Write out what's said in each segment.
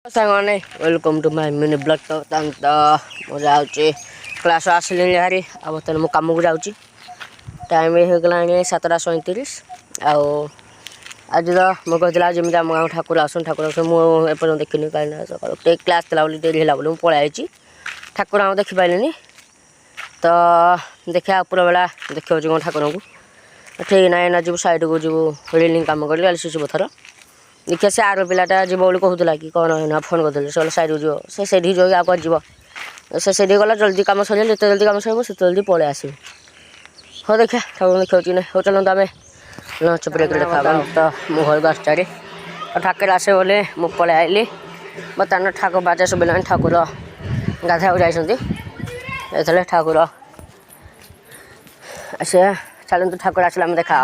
सांगने welcome to my mini blog तो मजा आउची class आसली हारी आ बर्तमान मु काम को जाऊँगी टाइम हो गला 7:37 आउ आज तो मुझे कहला जमी आम गाँव ठाकुर आसन मुझे देखनी कहीं सका क्लास थी बोली डेरी है बोली पलि ठाकुर आम देखिपारे तो देखा ऊपर बेला देखा कौन ठाकुर को ठीक ना जीव साइड को जीव रिलिंग कम कर शिशु थर देखिए से आर पिलाटा जीव बोली कहूला कि कौन है फोन करते से साइड को जीव से जो आगे जीव से गला जल्दी कम सर जिते जल्दी कम सर से जल्दी पलि आस हाँ देखा ठाकुर देखा ना हो चलता आम लंच ब्रेक देखा तो मो घर को आसचारे ठाकुर आसे बोले मु पलि आइली बर्तमान ठाकुर बाजा शुभिलानी ठाकुर गाधा जाते ठाकुर आसे चलते ठाकुर आसला देखा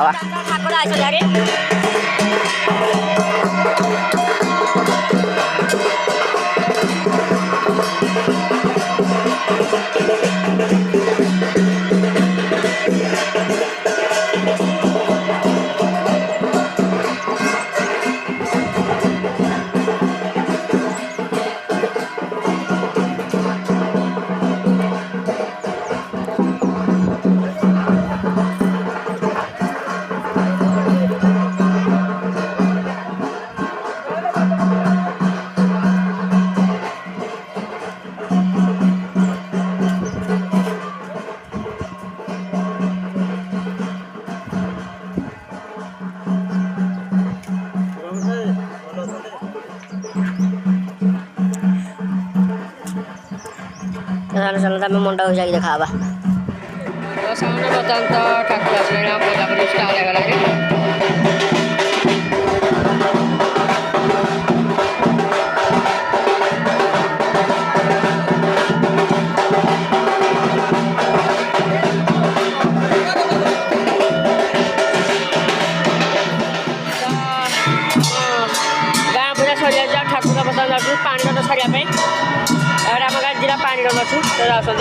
चलता मैं मंडा जाकि देखा बर्तमान तो ठाकुर आसले स्टार्ट गाँ पूरा सर जा ठाकुर बर्तमान जाऊँ पानी रन छाड़ापी आम गाँ जिला पानी रन अच्छी ठाकुर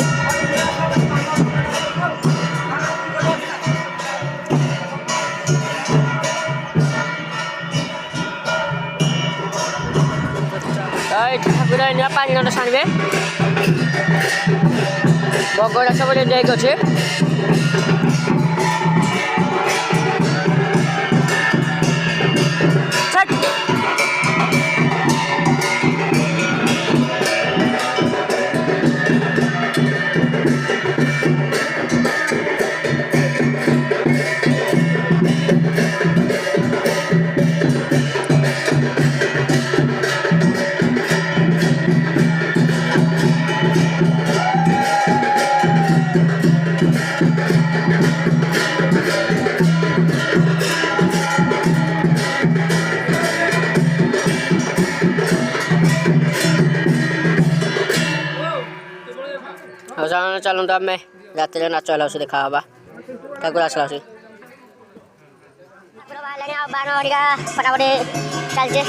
पानी रन छाड़े बगड़ा सब रेडी अच्छे चलते आम रात नाच है देखा ठाकुर आसला फटाफट चलचे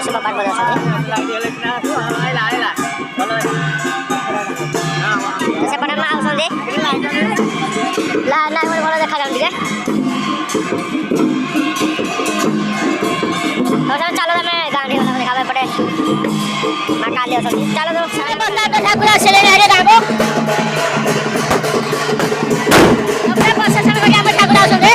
सब बार देखा जाऊँ चलो गाँव देखा पटे काली चलो तो ठाकुर आसले ठाकुर आसते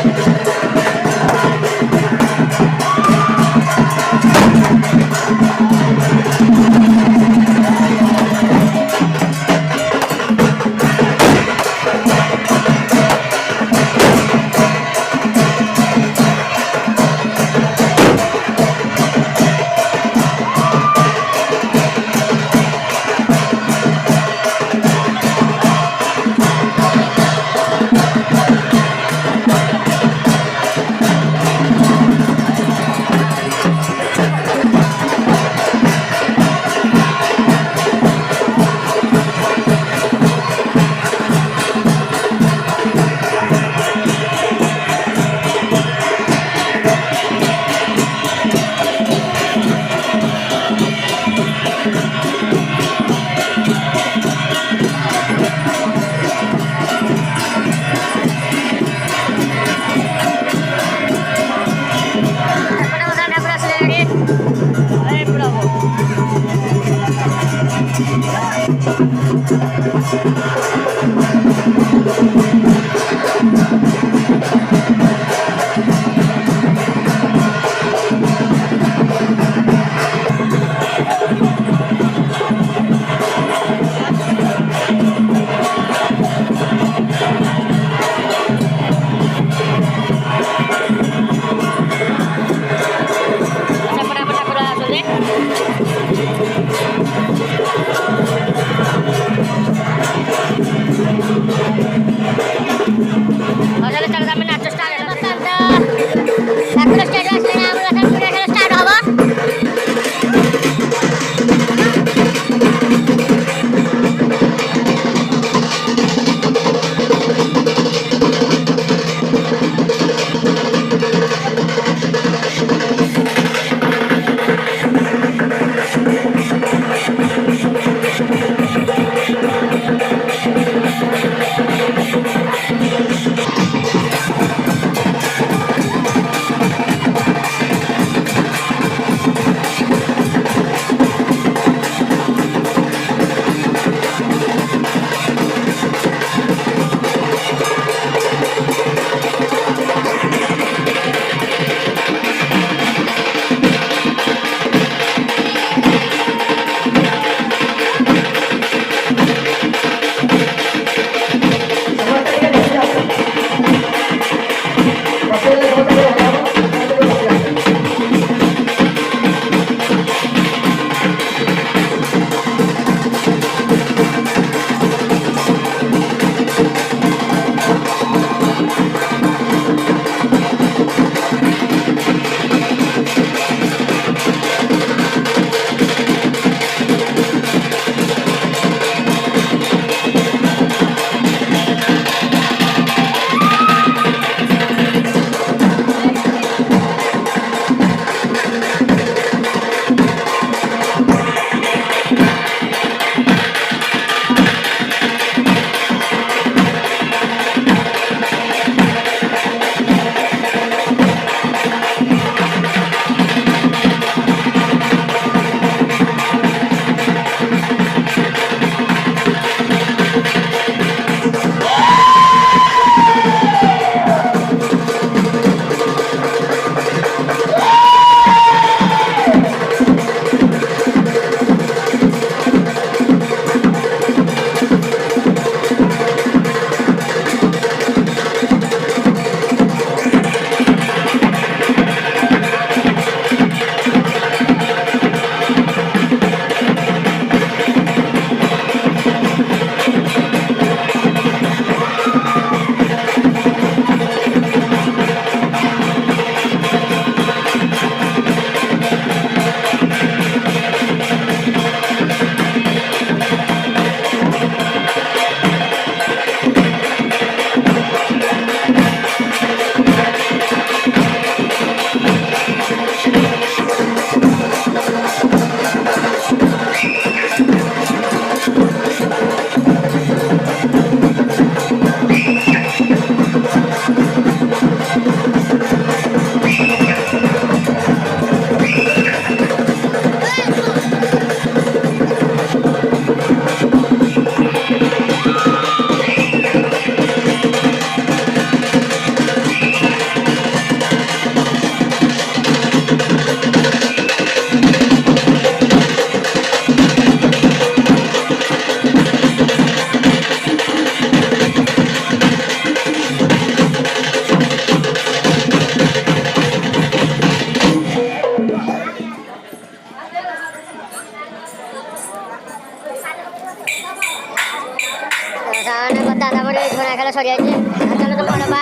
ଖେଳ ସରିଯାଇଛି ବର୍ତ୍ତମାନ ତ ବଡ଼ ବା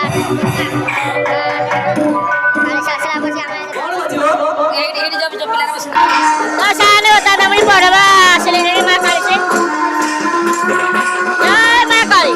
କାଳିଶ ଆସିଲା ବସି ଆମେ ସାନେ ବର୍ତ୍ତମାନ ଆମେ ବଡ଼ ବା ଆସିଲେଣି ମା କାଳିଶ ଜୟ ମା କାଳି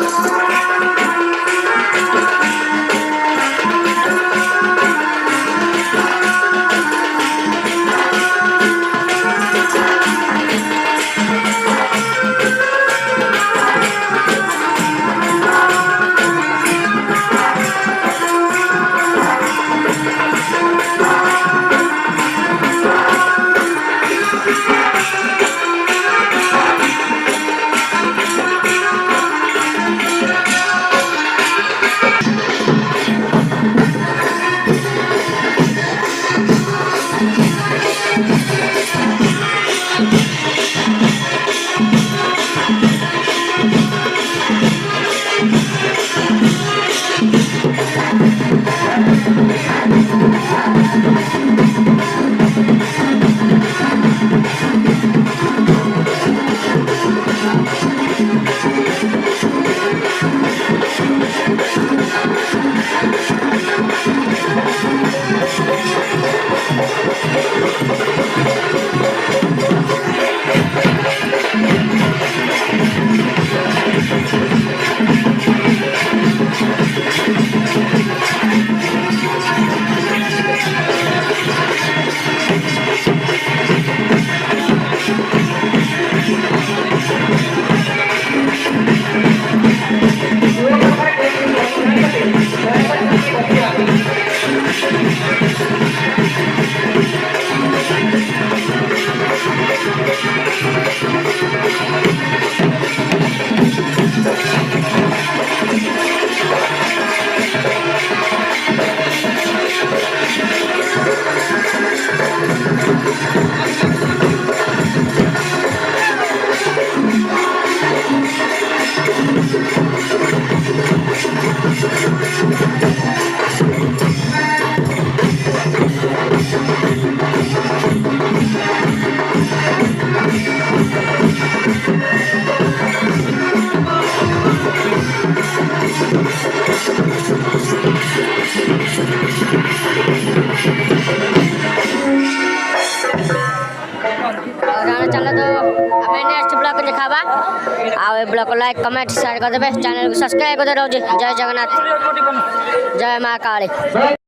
चल तो आम नेक्स्ट ब्लॉग देखा आ ब्लॉग को लाइक कमेंट शेयर कर देवे चैनल को सब्सक्राइब कर दे जय जगन्नाथ जय माँ काली।